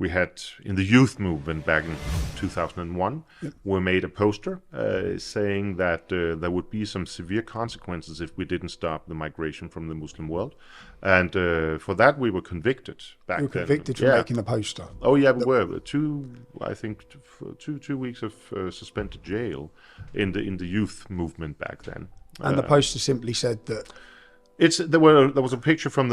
we had in the youth movement back in 2001, we made a poster saying that there would be some severe consequences if we didn't stop the migration from the Muslim world. And for that, we were convicted back then. You were convicted for making the poster? Oh, yeah, we were. Two weeks of suspended jail in the youth movement back then. And the poster simply said that... There was a picture from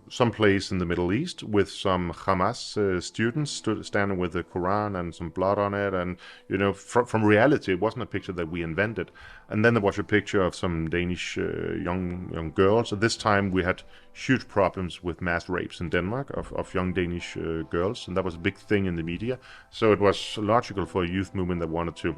some place in the Middle East with some Hamas students standing with the Quran and some blood on it, and from reality, it wasn't a picture that we invented. And then there was a picture of some Danish young girls. At this time, we had huge problems with mass rapes in Denmark of young Danish girls, and that was a big thing in the media. So it was logical for a youth movement that wanted to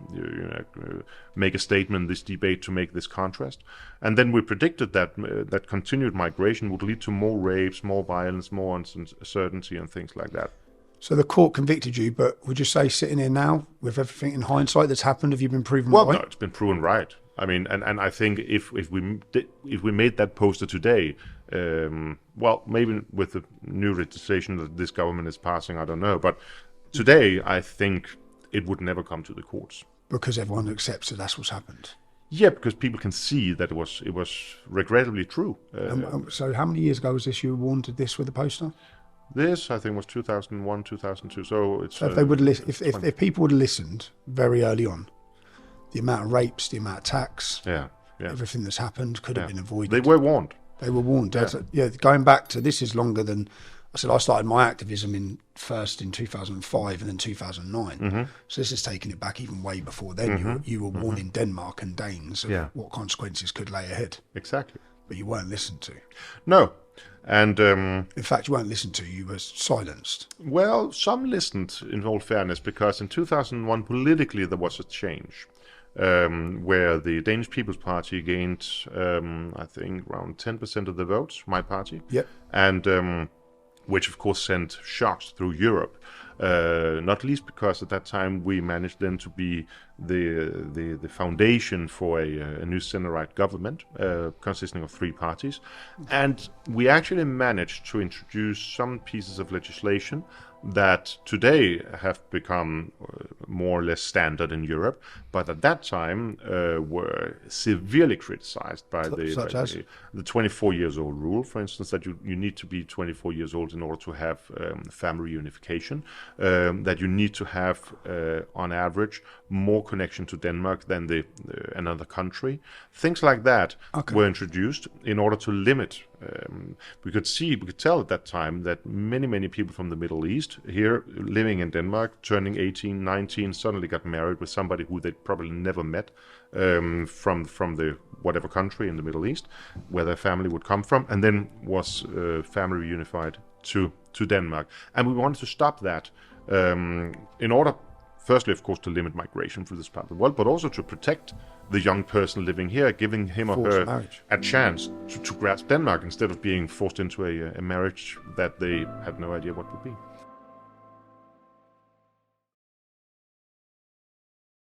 make a statement in this debate to make this contrast. And then we predicted that continued migration would lead to more rapes, more violence, more uncertainty, and things like that. So the court convicted you, but would you say sitting here now, with everything in hindsight that's happened, have you been proven right? Well, no, it's been proven right. I mean, and I think if we made that poster today, maybe with the new legislation that this government is passing, I don't know, but today I think it would never come to the courts. Because everyone accepts that that's what's happened. Yeah, because people can see that it was regrettably true. So how many years ago was this you warned this with the poster? This, I think, was 2001, 2002. So it's. So if they would if people would have listened very early on, the amount of rapes, the amount of attacks, everything that's happened could have been avoided. They were warned. They were warned. Going back to this is longer than I said. I started my activism first in 2005 and then 2009. Mm-hmm. So this is taking it back even way before then. Mm-hmm. You were warning Denmark and Danes of what consequences could lay ahead. Exactly. But you weren't listened to. No. And in fact, you weren't listened to. You were silenced. Well, some listened, in all fairness, because in 2001, politically, there was a change where the Danish Peoples Party gained, I think, around 10% of the votes, my party. Yep. And which, of course, sent shocks through Europe. Not least because at that time we managed then to be the foundation for a new center-right government consisting of 3 parties, and we actually managed to introduce some pieces of legislation that today have become more or less standard in Europe, but at that time were severely criticized by the 24 years old rule, for instance, that you need to be 24 years old in order to have family reunification, that you need to have on average more connection to Denmark than another country. Things like that were introduced in order to limit. We could tell at that time that many people from the Middle East here living in Denmark, turning 18, 19, suddenly got married with somebody who they'd probably never met from the whatever country in the Middle East where their family would come from, and then was family reunified to Denmark. And we wanted to stop that in order, firstly, of course, to limit migration through this part of the world, but also to protect the young person living here, giving him or her a chance to grasp Denmark instead of being forced into a marriage that they had no idea what would be.